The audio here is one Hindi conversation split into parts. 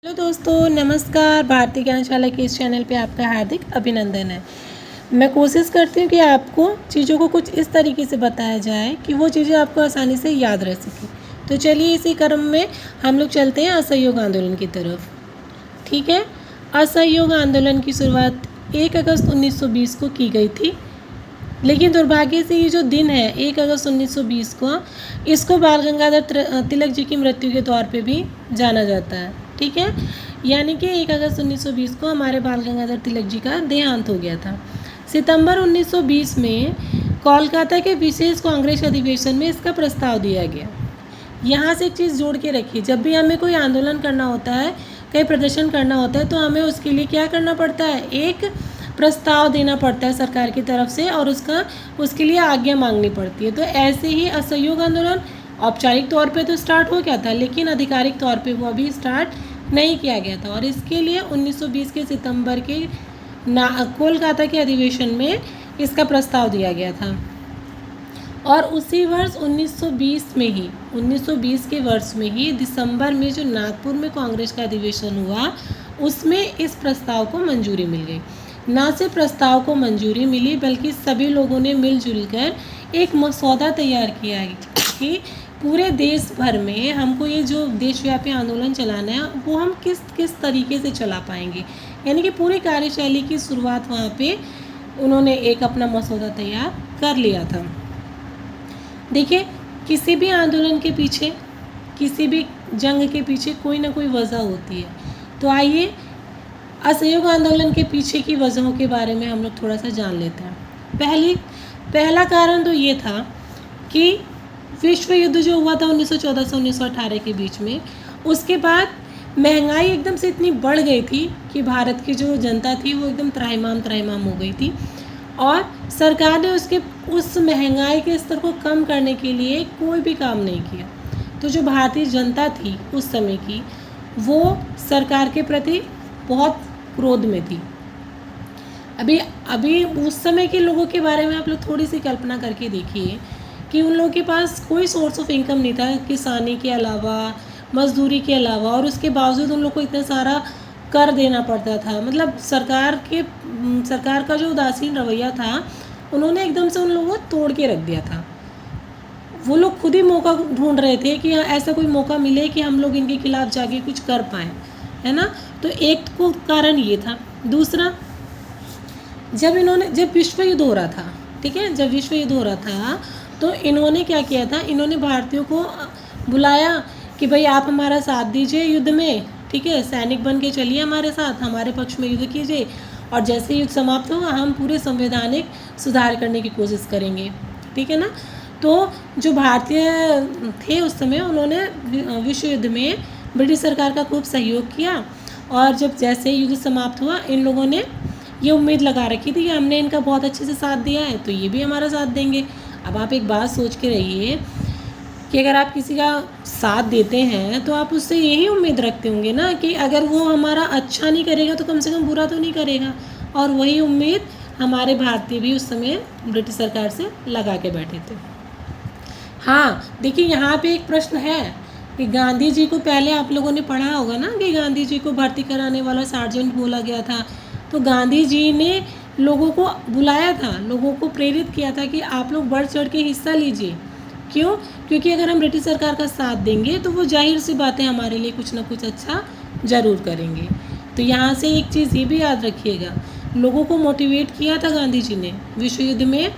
हेलो दोस्तों, नमस्कार। भारतीय ज्ञानशाला के इस चैनल पे आपका हार्दिक अभिनंदन है। मैं कोशिश करती हूँ कि आपको चीज़ों को कुछ इस तरीके से बताया जाए कि वो चीज़ें आपको आसानी से याद रह सकें। तो चलिए इसी क्रम में हम लोग चलते हैं असहयोग आंदोलन की तरफ। ठीक है। असहयोग आंदोलन की शुरुआत 1 अगस्त 1920 को की गई थी, लेकिन दुर्भाग्य से ये जो दिन है 1 अगस्त 1920 को, इसको बाल गंगाधर तिलक जी की मृत्यु के तौर पे भी जाना जाता है। ठीक है। यानी कि 1 अगस्त 1920 को हमारे बाल गंगाधर तिलक जी का देहांत हो गया था। सितंबर 1920 में कोलकाता के विशेष कांग्रेस अधिवेशन में इसका प्रस्ताव दिया गया। यहाँ से एक चीज़ जोड़ के रखिए, जब भी हमें कोई आंदोलन करना होता है, कहीं प्रदर्शन करना होता है, तो हमें उसके लिए क्या करना पड़ता है, एक प्रस्ताव देना पड़ता है सरकार की तरफ से, और उसके लिए आज्ञा मांगनी पड़ती है। तो ऐसे ही असहयोग आंदोलन औपचारिक तौर पे तो स्टार्ट हो गया था, लेकिन आधिकारिक तौर पे वो अभी स्टार्ट नहीं किया गया था, और इसके लिए 1920 के सितंबर के कोलकाता के अधिवेशन में इसका प्रस्ताव दिया गया था। और उसी वर्ष 1920 के वर्ष में ही दिसंबर में जो नागपुर में कांग्रेस का अधिवेशन हुआ, उसमें इस प्रस्ताव को मंजूरी मिल गई। ना सिर्फ प्रस्ताव को मंजूरी मिली, बल्कि सभी लोगों ने मिलजुल कर एक मसौदा तैयार किया कि पूरे देश भर में हमको ये जो देशव्यापी आंदोलन चलाना है, वो हम किस किस तरीके से चला पाएंगे। यानी कि पूरी कार्यशैली की शुरुआत वहाँ पे उन्होंने एक अपना मसौदा तैयार कर लिया था। देखिए, किसी भी आंदोलन के पीछे, किसी भी जंग के पीछे कोई ना कोई वजह होती है। तो आइए असहयोग आंदोलन के पीछे की वजहों के बारे में हम लोग थोड़ा सा जान लेते हैं। पहला कारण तो ये था कि विश्व युद्ध जो हुआ था 1914 से 1918 के बीच में, उसके बाद महंगाई एकदम से इतनी बढ़ गई थी कि भारत की जो जनता थी वो एकदम त्राहिमाम हो गई थी, और सरकार ने उस महंगाई के स्तर को कम करने के लिए कोई भी काम नहीं किया। तो जो भारतीय जनता थी उस समय की, वो सरकार के प्रति बहुत क्रोध में थी। अभी उस समय के लोगों के बारे में आप लोग थोड़ी सी कल्पना करके देखिए कि उन लोगों के पास कोई सोर्स ऑफ इनकम नहीं था किसानी के अलावा, मजदूरी के अलावा, और उसके बावजूद उन लोग को इतना सारा कर देना पड़ता था। मतलब सरकार का जो उदासीन रवैया था, उन्होंने एकदम से उन लोगों को तोड़ के रख दिया था। वो लोग खुद ही मौका ढूंढ रहे थे कि ऐसा कोई मौका मिले कि हम लोग इनके खिलाफ जाके कुछ कर पाएँ, है ना। तो एक को कारण ये था। दूसरा, जब विश्व युद्ध हो रहा था, ठीक है, जब विश्व युद्ध हो रहा था, तो इन्होंने क्या किया था, इन्होंने भारतीयों को बुलाया कि भाई आप हमारा साथ दीजिए युद्ध में, ठीक है, सैनिक बन के चलिए हमारे साथ, हमारे पक्ष में युद्ध कीजिए, और जैसे युद्ध समाप्त होगा हम पूरे संवैधानिक सुधार करने की कोशिश करेंगे, ठीक है ना। तो जो भारतीय थे उस समय, उन्होंने विश्व युद्ध में ब्रिटिश सरकार का खूब सहयोग किया, और जब जैसे युद्ध समाप्त हुआ, इन लोगों ने ये उम्मीद लगा रखी थी कि हमने इनका बहुत अच्छे से साथ दिया है, तो ये भी हमारा साथ देंगे। अब आप एक बात सोच के रहिए कि अगर आप किसी का साथ देते हैं, तो आप उससे यही उम्मीद रखते होंगे ना कि अगर वो हमारा अच्छा नहीं करेगा तो कम से कम बुरा तो नहीं करेगा। और वही उम्मीद हमारे भारतीय भी उस समय ब्रिटिश सरकार से लगा के बैठे थे। हाँ, देखिए यहाँ पे एक प्रश्न है कि गांधी जी को, पहले आप लोगों ने पढ़ा होगा ना कि गांधी जी को भर्ती कराने वाला सार्जेंट बोला गया था। तो गांधी जी ने लोगों को बुलाया था, लोगों को प्रेरित किया था कि आप लोग बढ़ चढ़ के हिस्सा लीजिए। क्यों? क्योंकि अगर हम ब्रिटिश सरकार का साथ देंगे तो वो जाहिर सी बातें हमारे लिए कुछ ना कुछ अच्छा ज़रूर करेंगे। तो यहाँ से एक चीज़ ये भी याद रखिएगा, लोगों को मोटिवेट किया था गांधी जी ने विश्व युद्ध में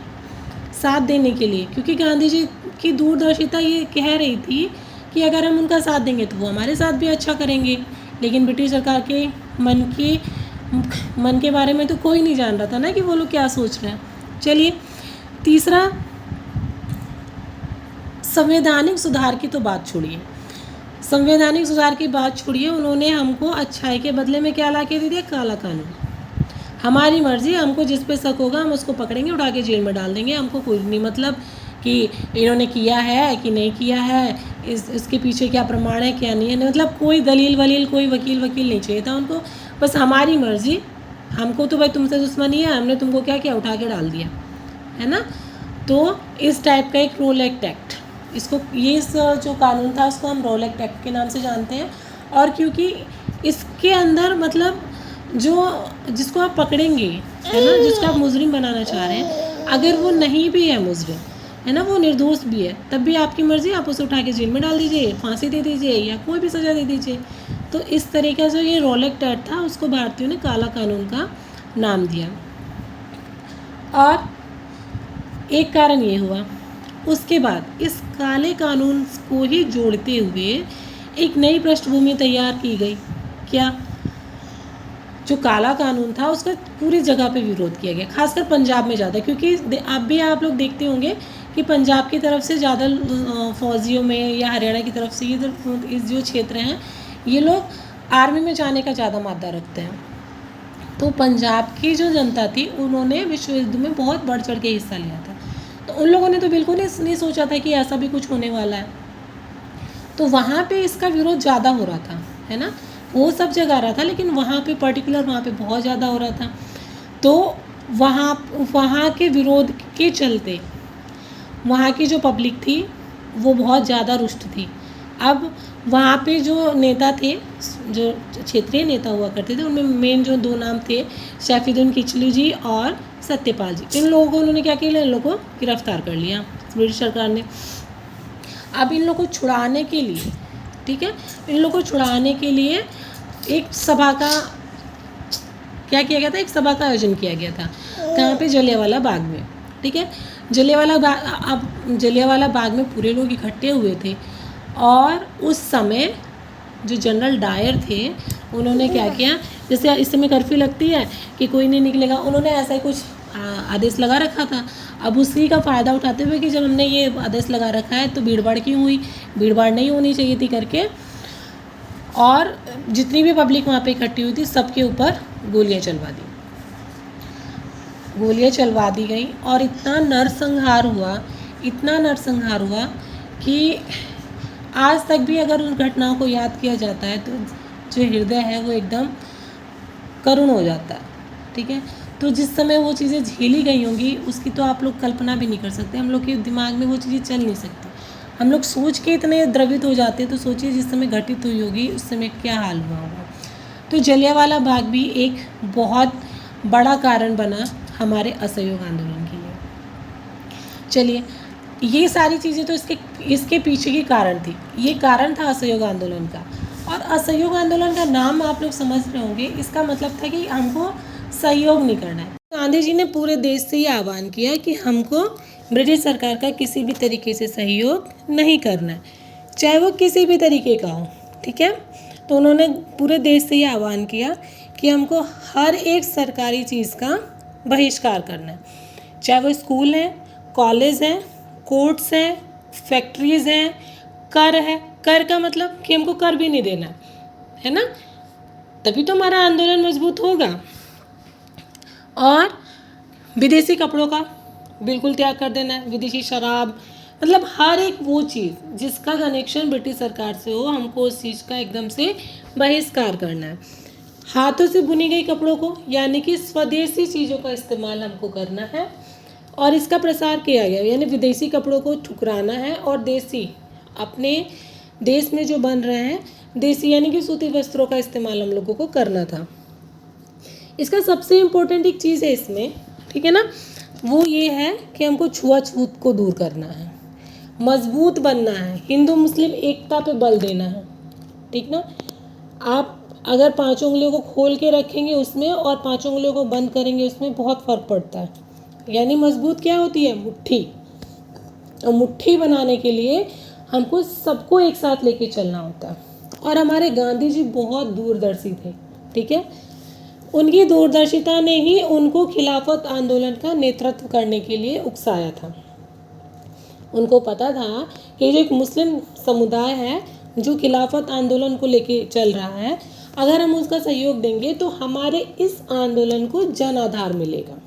साथ देने के लिए, क्योंकि गांधी जी की दूरदर्शिता ये कह रही थी कि अगर हम उनका साथ देंगे तो वो हमारे साथ भी अच्छा करेंगे। लेकिन ब्रिटिश सरकार के मन के बारे में तो कोई नहीं जान रहा था ना कि वो लोग क्या सोच रहे हैं। चलिए, तीसरा, संवैधानिक सुधार की तो बात छोड़िए, संवैधानिक सुधार की बात छोड़िए, उन्होंने हमको अच्छाई के बदले में क्या ला के दे दिया, काला कानून। हमारी मर्जी, हमको जिस पे शक होगा हम उसको पकड़ेंगे, उठा के जेल में डाल देंगे। हमको कोई नहीं मतलब कि इन्होंने किया है कि नहीं किया है, इसके पीछे क्या प्रमाण है क्या नहीं है, मतलब कोई दलील वलील, कोई वकील नहीं चाहिए था उनको। बस हमारी मर्जी, हमको तो भाई तुमसे दुश्मनी है, हमने तुमको क्या किया, उठा के डाल दिया, है ना। तो इस टाइप का एक रोल एक्ट, इसको, ये जो कानून था उसको हम रोल एक्ट के नाम से जानते हैं। और क्योंकि इसके अंदर मतलब जो जिसको आप पकड़ेंगे, है ना, जिसको आप मुजरिम बनाना चाह रहे हैं, अगर वो नहीं भी है मुजरिम, है ना, वो निर्दोष भी है, तब भी आपकी मर्ज़ी, आप उसे उठा के जेल में डाल दीजिए, फांसी दे दीजिए या कोई भी सज़ा दे दीजिए। तो इस तरीके से ये रॉलेट एक्ट था, उसको भारतीयों ने काला कानून का नाम दिया। और एक कारण ये हुआ, उसके बाद इस काले कानून को ही जोड़ते हुए एक नई पृष्ठभूमि तैयार की गई। क्या? जो काला कानून था उसका पूरी जगह पे विरोध किया गया, खासकर पंजाब में ज़्यादा, क्योंकि आप लोग देखते होंगे कि पंजाब की तरफ से ज़्यादा फौजियों में या हरियाणा की तरफ से इधर इस जो क्षेत्र हैं, ये लोग आर्मी में जाने का ज़्यादा मादा रखते हैं। तो पंजाब की जो जनता थी उन्होंने विश्व युद्ध में बहुत बढ़ चढ़ के हिस्सा लिया था। तो उन लोगों ने तो बिल्कुल नहीं सोचा था कि ऐसा भी कुछ होने वाला है। तो वहाँ पे इसका विरोध ज़्यादा हो रहा था, है ना, वो सब जगह आ रहा था, लेकिन वहाँ पे पर्टिकुलर वहाँ पे बहुत ज़्यादा हो रहा था। तो वहाँ के विरोध के चलते वहाँ की जो पब्लिक थी वो बहुत ज़्यादा रुष्ट थी। अब वहाँ पे जो नेता थे, जो क्षेत्रीय नेता हुआ करते थे, उनमें मेन जो 2 नाम थे, सैफुद्दीन किचलू जी और सत्यपाल जी। इन लोगों को उन्होंने क्या किया, इन लोगों को गिरफ्तार कर लिया ब्रिटिश सरकार ने। अब इन लोगों को छुड़ाने के लिए, ठीक है, इन लोगों को छुड़ाने के लिए एक सभा का क्या किया गया था, एक सभा का आयोजन किया गया था। कहाँ पे? जलियांवाला बाग में, ठीक है। जलियांवाला बाग में पूरे लोग इकट्ठे हुए थे और उस समय जो जनरल डायर थे उन्होंने क्या किया, जैसे इस समय कर्फ्यू लगती है कि कोई नहीं निकलेगा, उन्होंने ऐसा ही कुछ आदेश लगा रखा था। अब उसी का फ़ायदा उठाते हुए कि जब हमने ये आदेश लगा रखा है तो भीड़भाड़ क्यों हुई, भीड़भाड़ नहीं होनी चाहिए थी करके, और जितनी भी पब्लिक वहाँ पे इकट्ठी हुई थी सबके ऊपर गोलियाँ चलवा दी गई। और इतना नरसंहार हुआ कि आज तक भी अगर उन घटनाओं को याद किया जाता है तो जो हृदय है वो एकदम करुण हो जाता है, ठीक है। तो जिस समय वो चीज़ें झेली गई होंगी उसकी तो आप लोग कल्पना भी नहीं कर सकते, हम लोग के दिमाग में वो चीज़ें चल नहीं सकती, हम लोग सोच के इतने द्रवित हो जाते हैं। तो सोचिए जिस समय घटित हुई होगी उस समय क्या हाल हुआ होगा। तो जलियांवाला बाग भी एक बहुत बड़ा कारण बना हमारे असहयोग आंदोलन के लिए। चलिए, ये सारी चीज़ें तो इसके पीछे की कारण थी, ये कारण था असहयोग आंदोलन का। और असहयोग आंदोलन का नाम आप लोग समझ रहे होंगे, इसका मतलब था कि हमको सहयोग नहीं करना है। गांधी जी ने पूरे देश से ये आह्वान किया कि हमको ब्रिटिश सरकार का किसी भी तरीके से सहयोग नहीं करना है, चाहे वो किसी भी तरीके का हो, ठीक है। तो उन्होंने पूरे देश से ये आह्वान किया कि हमको हर एक सरकारी चीज़ का बहिष्कार करना है, चाहे वो स्कूल है, कॉलेज है, कोर्ट्स हैं, फैक्ट्रीज़ हैं, कर है। कर का मतलब कि हमको कर भी नहीं देना है ना, तभी तो हमारा आंदोलन मजबूत होगा। और विदेशी कपड़ों का बिल्कुल त्याग कर देना है, विदेशी शराब, मतलब हर एक वो चीज़ जिसका कनेक्शन ब्रिटिश सरकार से हो, हमको उस चीज़ का एकदम से बहिष्कार करना है। हाथों से बुनी गई कपड़ों को, यानी कि स्वदेशी चीज़ों का इस्तेमाल हमको करना है और इसका प्रसार किया गया, यानी विदेशी कपड़ों को ठुकराना है और देसी, अपने देश में जो बन रहे हैं देसी यानी कि सूती वस्त्रों का इस्तेमाल हम लोगों को करना था। इसका सबसे इम्पोर्टेंट एक चीज़ है इसमें, ठीक है ना, वो ये है कि हमको छुआछूत को दूर करना है, मजबूत बनना है, हिंदू मुस्लिम एकता पे बल देना है, ठीक ना। आप अगर 5 उंगलियों को खोल के रखेंगे उसमें और 5 उंगलियों को बंद करेंगे उसमें बहुत फ़र्क पड़ता है। यानी मजबूत क्या होती है? मुट्ठी। और मुट्ठी बनाने के लिए हमको सबको एक साथ लेके चलना होता है। और हमारे गांधी जी बहुत दूरदर्शी थे, ठीक है। उनकी दूरदर्शिता ने ही उनको खिलाफत आंदोलन का नेतृत्व करने के लिए उकसाया था। उनको पता था कि जो एक मुस्लिम समुदाय है जो खिलाफत आंदोलन को लेके चल रहा है, अगर हम उसका सहयोग देंगे तो हमारे इस आंदोलन को जन आधार मिलेगा।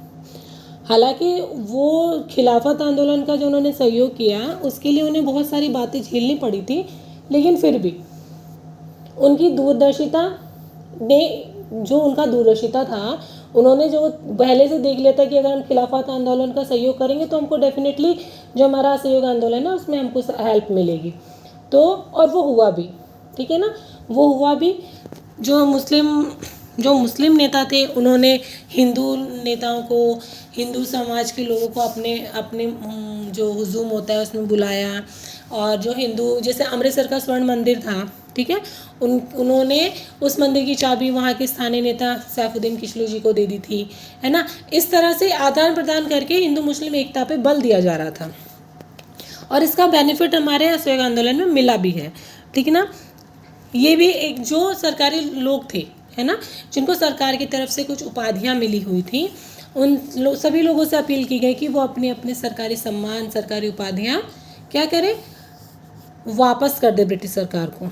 हालांकि वो खिलाफत आंदोलन का जो उन्होंने सहयोग किया उसके लिए उन्हें बहुत सारी बातें झेलनी पड़ी थी, लेकिन फिर भी उनकी दूरदर्शिता ने, जो उनका दूरदर्शिता था, उन्होंने जो पहले से देख लिया था कि अगर हम खिलाफत आंदोलन का सहयोग करेंगे तो हमको डेफिनेटली जो हमारा सहयोग आंदोलन है उसमें हमको हेल्प मिलेगी। तो और वो हुआ भी, ठीक है ना। वो हुआ भी। जो मुस्लिम नेता थे उन्होंने हिंदू नेताओं को, हिंदू समाज के लोगों को अपने अपने जो हुजूम होता है उसमें बुलाया। और जो हिंदू, जैसे अमृतसर का स्वर्ण मंदिर था, ठीक है, उन्होंने उस मंदिर की चाबी वहाँ के स्थानीय नेता सैफुद्दीन किचलू जी को दे दी थी, है ना। इस तरह से आदान प्रदान करके हिंदू मुस्लिम एकता पे बल दिया जा रहा था, और इसका बेनिफिट हमारे असहयोग आंदोलन में मिला भी है, ठीक है ना। ये भी एक जो सरकारी लोग थे, है ना, जिनको सरकार की तरफ से कुछ उपाधियाँ मिली हुई थी, सभी लोगों से अपील की गई कि वो अपने अपने सरकारी सम्मान, सरकारी उपाधियाँ क्या करें, वापस कर दे ब्रिटिश सरकार को।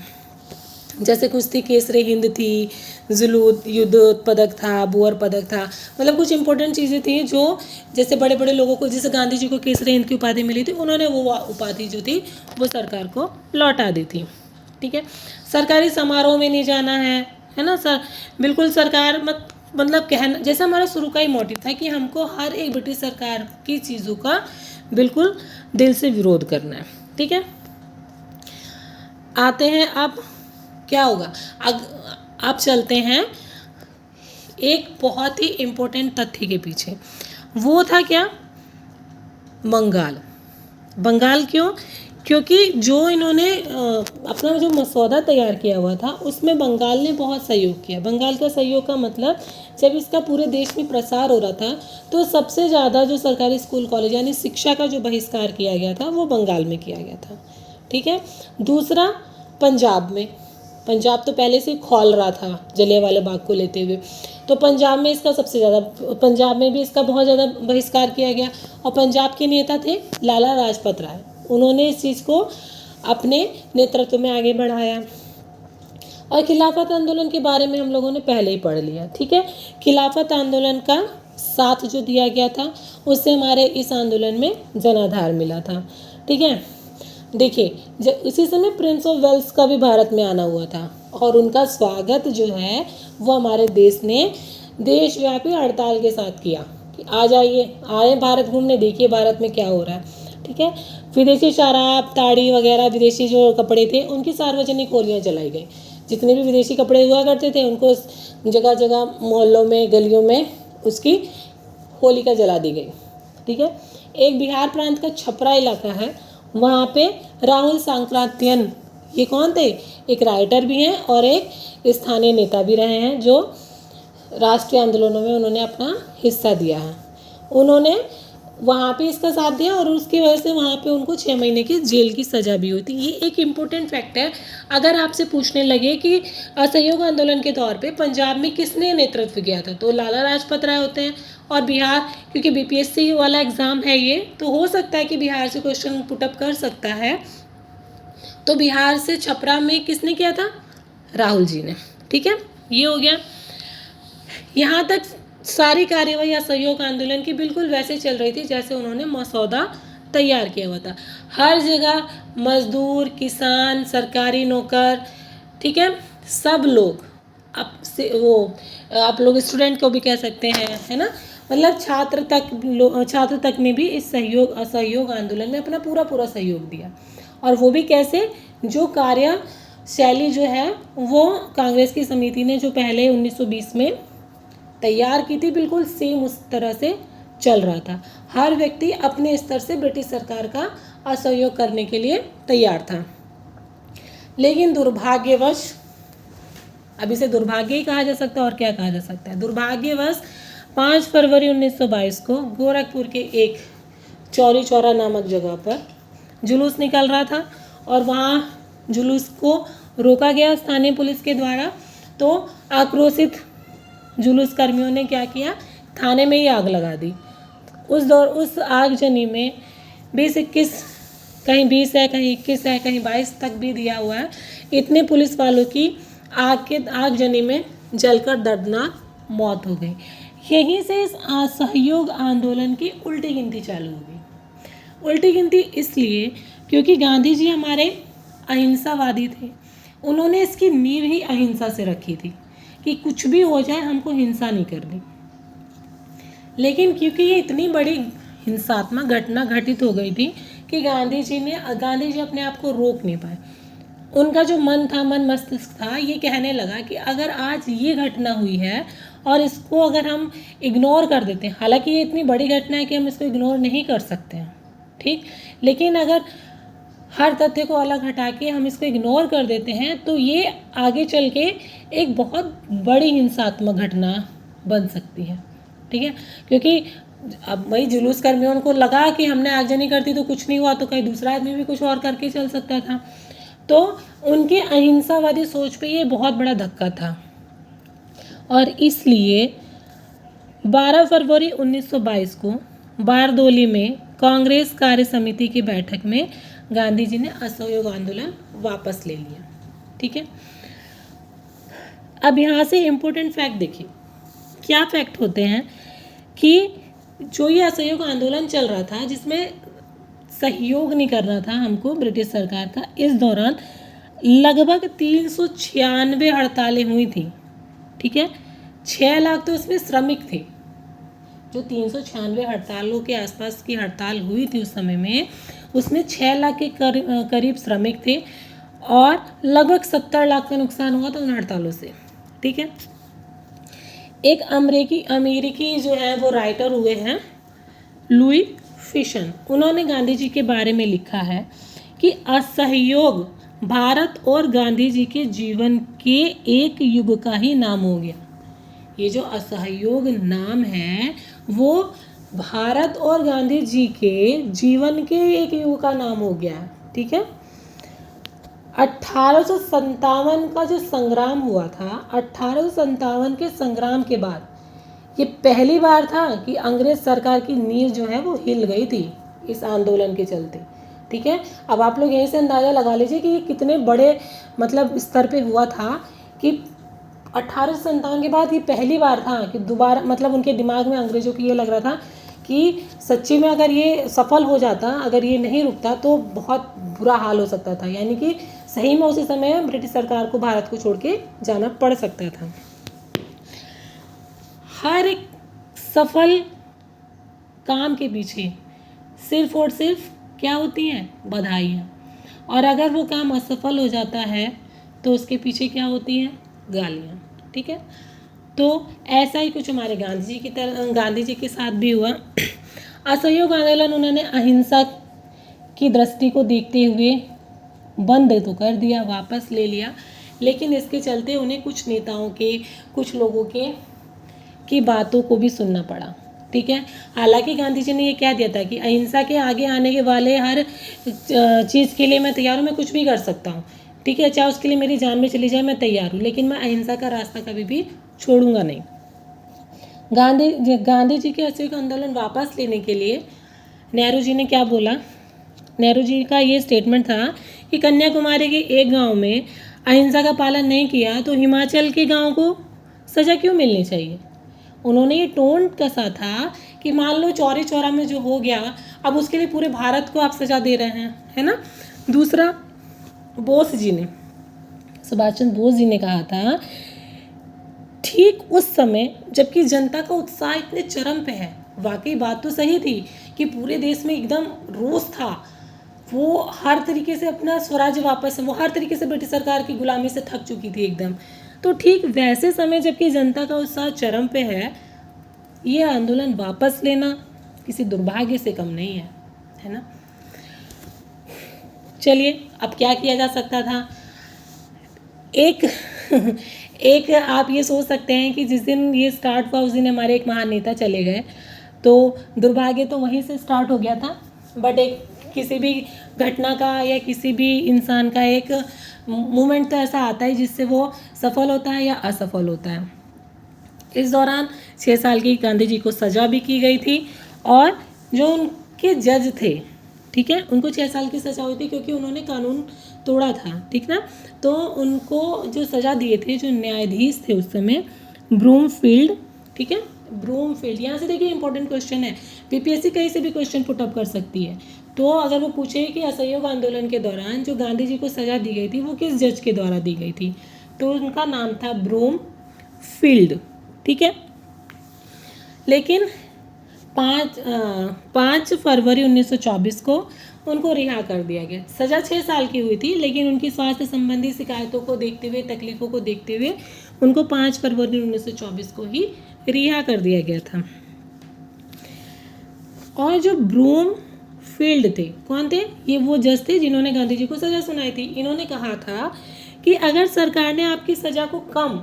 जैसे कुछ थी, केसरे हिंद थी, जुलूद युद्ध पदक था, बुअर पदक था, मतलब कुछ इंपॉर्टेंट चीज़ें थी जो, जैसे बड़े बड़े लोगों को, जैसे गांधी जी को केसरे हिंद की उपाधि मिली थी, उन्होंने वो उपाधि जो थी वो सरकार को लौटा दी थी, ठीक है। सरकारी समारोह में नहीं जाना है ना सर, बिल्कुल सरकार मतलब कहना, जैसे हमारा शुरू का ही मोटिव था कि हमको हर एक ब्रिटिश सरकार की चीज़ों का बिल्कुल दिल से विरोध करना है, ठीक है। आते हैं अब क्या होगा, अब चलते हैं एक बहुत ही इम्पोर्टेंट तथ्य के पीछे। वो था क्या, बंगाल क्यों, क्योंकि जो इन्होंने अपना जो मसौदा तैयार किया हुआ था उसमें बंगाल ने बहुत सहयोग किया। बंगाल का सहयोग का मतलब, जब इसका पूरे देश में प्रसार हो रहा था तो सबसे ज़्यादा जो सरकारी स्कूल कॉलेज यानी शिक्षा का जो बहिष्कार किया गया था वो बंगाल में किया गया था, ठीक है। दूसरा, पंजाब तो पहले से खौल रहा था जलियांवाला बाग को लेते हुए, तो पंजाब में इसका सबसे ज़्यादा, पंजाब में भी इसका बहुत ज़्यादा बहिष्कार किया गया। और पंजाब के नेता थे लाला लाजपत राय, उन्होंने इस चीज़ को अपने नेतृत्व में आगे बढ़ाया। और खिलाफत आंदोलन के बारे में हम लोगों ने पहले ही पढ़ लिया, ठीक है। खिलाफत आंदोलन का साथ जो दिया गया था उससे हमारे इस आंदोलन में जनाधार मिला था, ठीक है। देखिए, जब इसी समय प्रिंस ऑफ वेल्स का भी भारत में आना हुआ था, और उनका स्वागत जो है वो हमारे देश ने देशव्यापी हड़ताल के साथ किया कि आ जाइए, आए भारत घूमने, देखिए भारत में क्या हो रहा है, ठीक है। विदेशी शराब, ताड़ी वगैरह, विदेशी जो कपड़े थे उनकी सार्वजनिक होलियाँ जलाई गई। जितने भी विदेशी कपड़े हुआ करते थे उनको जगह जगह मोहल्लों में, गलियों में उसकी होलिका जला दी गई, ठीक है। एक बिहार प्रांत का छपरा इलाका है, वहाँ पे राहुल सांक्रात्यन, ये कौन थे, एक राइटर भी हैं और एक स्थानीय नेता भी रहे हैं जो राष्ट्रीय आंदोलनों में उन्होंने अपना हिस्सा दिया है। उन्होंने वहाँ पे इसका साथ दिया और उसकी वजह से वहाँ पे उनको 6 महीने की जेल की सज़ा भी हुई थी। ये एक इम्पोर्टेंट फैक्ट है। अगर आपसे पूछने लगे कि असहयोग आंदोलन के तौर पे पंजाब में किसने नेतृत्व किया था, तो लाला लाजपत राय होते हैं। और बिहार, क्योंकि बीपीएससी वाला एग्ज़ाम है ये, तो हो सकता है कि बिहार से क्वेश्चन पुटअप कर सकता है, तो बिहार से छपरा में किसने किया था, राहुल जी ने, ठीक है। ये हो गया। यहाँ तक सारी कार्यवाही असहयोग आंदोलन की बिल्कुल वैसे चल रही थी जैसे उन्होंने मसौदा तैयार किया हुआ था। हर जगह मजदूर, किसान, सरकारी नौकर, ठीक है, सब लोग आप लोग स्टूडेंट को भी कह सकते हैं, है ना, मतलब छात्र तक ने भी इस असहयोग आंदोलन में अपना पूरा सहयोग दिया। और वो भी कैसे, जो कार्यशैली जो है वो कांग्रेस की समिति ने जो पहले 1920 में तैयार की थी, बिल्कुल सेम उस तरह से चल रहा था। हर व्यक्ति अपने स्तर से ब्रिटिश सरकार का असहयोग करने के लिए तैयार था। लेकिन दुर्भाग्यवश, अब इसे दुर्भाग्य ही कहा जा सकता है और क्या कहा जा सकता है, दुर्भाग्यवश 5 फरवरी 1922 को गोरखपुर के एक चौरी चौरा नामक जगह पर जुलूस निकल रहा था और वहाँ जुलूस को रोका गया स्थानीय पुलिस के द्वारा। तो आक्रोशित जुलूस कर्मियों ने क्या किया, थाने में ही आग लगा दी। उस आगजनी में 20-21, कहीं 20 है, कहीं 21 है, कहीं 22 तक भी दिया हुआ है, इतने पुलिस वालों की आगजनी में जलकर दर्दनाक मौत हो गई। यहीं से इस असहयोग आंदोलन की उल्टी गिनती चालू हो गई। उल्टी गिनती इसलिए क्योंकि गांधी जी हमारे अहिंसावादी थे। उन्होंने इसकी नींव ही अहिंसा से रखी थी कि कुछ भी हो जाए हमको हिंसा नहीं करनी। लेकिन क्योंकि ये इतनी बड़ी हिंसात्मक घटना घटित हो गई थी कि गांधी जी अपने आप को रोक नहीं पाए। उनका जो मन था, मन मस्तिष्क था, ये कहने लगा कि अगर आज ये घटना हुई है और इसको अगर हम इग्नोर कर देते हैं, हालांकि ये इतनी बड़ी घटना है कि हम इसको इग्नोर नहीं कर सकते हैं, ठीक, लेकिन अगर हर तथ्य को अलग हटा के हम इसको इग्नोर कर देते हैं तो ये आगे चल के एक बहुत बड़ी हिंसात्मक घटना बन सकती है, ठीक है। क्योंकि अब वही जुलूस कर्मियों उनको लगा कि हमने आगजनी कर दी तो कुछ नहीं हुआ, तो कहीं दूसरा आदमी भी कुछ और करके चल सकता था। तो उनके अहिंसावादी सोच पे ये बहुत बड़ा धक्का था और इसलिए 12 फरवरी 1922 को बारदोली में कांग्रेस कार्य समिति की बैठक में गांधी जी ने असहयोग आंदोलन वापस ले लिया, ठीक है। अब यहाँ से इम्पोर्टेंट फैक्ट देखिए, क्या फैक्ट होते हैं कि जो ये असहयोग आंदोलन चल रहा था, जिसमें सहयोग नहीं करना था हमको ब्रिटिश सरकार का, इस दौरान लगभग 396 हड़तालें हुई थी, ठीक है। 6 लाख तो इसमें श्रमिक थे। जो 396 हड़तालों के आसपास की हड़ताल हुई थी उस समय में, उसमें 6 लाख के करीब श्रमिक थे और लगभग 70 लाख का नुकसान हुआ था उन हड़तालों से, ठीक है। एक अमेरिकी जो है वो राइटर हुए हैं लुई फिशन, उन्होंने गांधी जी के बारे में लिखा है कि असहयोग भारत और गांधी जी के जीवन के एक युग का ही नाम हो गया। ये जो असहयोग नाम है वो भारत और गांधी जी के जीवन के एक युग का नाम हो गया है, ठीक है। 1857 का जो संग्राम हुआ था, 1857 के संग्राम के बाद ये पहली बार था कि अंग्रेज सरकार की नींव जो है वो हिल गई थी इस आंदोलन के चलते, ठीक है। अब आप लोग यहीं से अंदाज़ा लगा लीजिए कि ये कितने बड़े मतलब स्तर पे हुआ था कि 1857 के बाद ये पहली बार था कि दोबारा मतलब उनके दिमाग में अंग्रेज़ों की ये लग रहा था कि सच्ची में अगर ये सफल हो जाता, अगर ये नहीं रुकता तो बहुत बुरा हाल हो सकता था, यानी कि सही में उसी समय ब्रिटिश सरकार को भारत को छोड़ के जाना पड़ सकता था। हर एक सफल काम के पीछे सिर्फ और सिर्फ क्या होती हैं? बधाइयाँ। और अगर वो काम असफल हो जाता है तो उसके पीछे क्या होती हैं? गालियाँ, ठीक है। तो ऐसा ही कुछ हमारे गांधी जी के साथ भी हुआ। असहयोग आंदोलन उन्होंने अहिंसा की दृष्टि को देखते हुए बंद तो कर दिया, वापस ले लिया, लेकिन इसके चलते उन्हें कुछ नेताओं के, कुछ लोगों की बातों को भी सुनना पड़ा, ठीक है। हालांकि गांधी जी ने ये कह दिया था कि अहिंसा के आगे आने के वाले हर चीज़ के लिए मैं तैयार हूँ, मैं कुछ भी कर सकता हूँ, ठीक है, चाहे उसके लिए मेरी जान में चली जाए मैं तैयार हूँ, लेकिन मैं अहिंसा का रास्ता कभी भी छोड़ूंगा नहीं। गांधी जी के असहयोग आंदोलन वापस लेने के लिए नेहरू जी ने क्या बोला? नेहरू जी का ये स्टेटमेंट था कि कन्याकुमारी के एक गांव में अहिंसा का पालन नहीं किया तो हिमाचल के गांव को सज़ा क्यों मिलनी चाहिए। उन्होंने ये टोन कसा था कि मान लो चौरी चौरा में जो हो गया, अब उसके लिए पूरे भारत को आप सज़ा दे रहे हैं, है ना। दूसरा, बोस जी ने, सुभाष चंद्र बोस जी ने कहा था, ठीक उस समय जबकि जनता का उत्साह इतने चरम पे है, वाकई बात तो सही थी कि पूरे देश में एकदम रोष था, वो हर तरीके से अपना स्वराज्य वापस, वो हर तरीके से ब्रिटिश सरकार की गुलामी से थक चुकी थी एकदम। तो ठीक वैसे समय जबकि जनता का उत्साह चरम पे है ये आंदोलन वापस लेना किसी दुर्भाग्य से कम नहीं है ना। चलिए, अब क्या किया जा सकता था? एक आप ये सोच सकते हैं कि जिस दिन ये स्टार्ट हुआ उस दिन हमारे एक महान नेता चले गए, तो दुर्भाग्य तो वहीं से स्टार्ट हो गया था। बट एक किसी भी घटना का या किसी भी इंसान का एक मोमेंट तो ऐसा आता है जिससे वो सफल होता है या असफल होता है। इस दौरान 6 साल की गांधी जी को सज़ा भी की गई थी और जो उनके जज थे, ठीक है, उनको 6 साल की सज़ा हुई थी क्योंकि उन्होंने कानून तोड़ा था, ठीक ना। तो उनको जो सज़ा दिए थे, जो न्यायाधीश थे उस समय, ब्रूमफील्ड, ठीक है, ब्रूमफील्ड। यहाँ से देखिए इंपॉर्टेंट क्वेश्चन है, बीपीएससी कहीं से भी क्वेश्चन पुटअप कर सकती है। तो अगर वो पूछे कि असहयोग आंदोलन के दौरान जो गांधी जी को सज़ा दी गई थी वो किस जज के द्वारा दी गई थी, तो उनका नाम था ब्रूमफील्ड, ठीक है। लेकिन 5 फरवरी 1924 को उनको रिहा कर दिया गया। सज़ा 6 साल की हुई थी, लेकिन उनकी स्वास्थ्य संबंधी शिकायतों को देखते हुए, तकलीफ़ों को देखते हुए उनको 5 फरवरी 1924 को ही रिहा कर दिया गया था। और जो ब्रूमफील्ड थे, कौन थे? ये वो जज थे जिन्होंने गांधी जी को सज़ा सुनाई थी। इन्होंने कहा था कि अगर सरकार ने आपकी सज़ा को कम,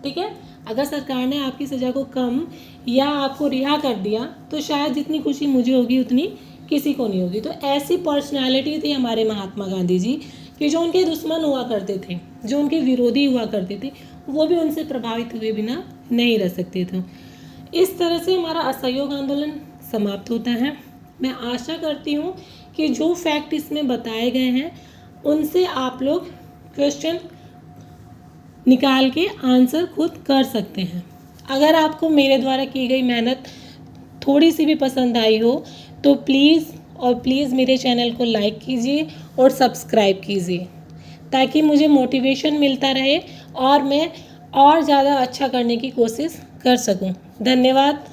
ठीक है, अगर सरकार ने आपकी सज़ा को कम या आपको रिहा कर दिया तो शायद जितनी खुशी मुझे होगी उतनी किसी को नहीं होगी। तो ऐसी पर्सनालिटी थी हमारे महात्मा गांधी जी कि जो उनके दुश्मन हुआ करते थे, जो उनके विरोधी हुआ करते थे, वो भी उनसे प्रभावित हुए बिना नहीं रह सकते थे। इस तरह से हमारा असहयोग आंदोलन समाप्त होता है। मैं आशा करती हूँ कि जो फैक्ट इसमें बताए गए हैं उनसे आप लोग क्वेश्चन निकाल के आंसर खुद कर सकते हैं। अगर आपको मेरे द्वारा की गई मेहनत थोड़ी सी भी पसंद आई हो तो प्लीज़ मेरे चैनल को लाइक कीजिए और सब्सक्राइब कीजिए, ताकि मुझे मोटिवेशन मिलता रहे और मैं और ज़्यादा अच्छा करने की कोशिश कर सकूं। धन्यवाद।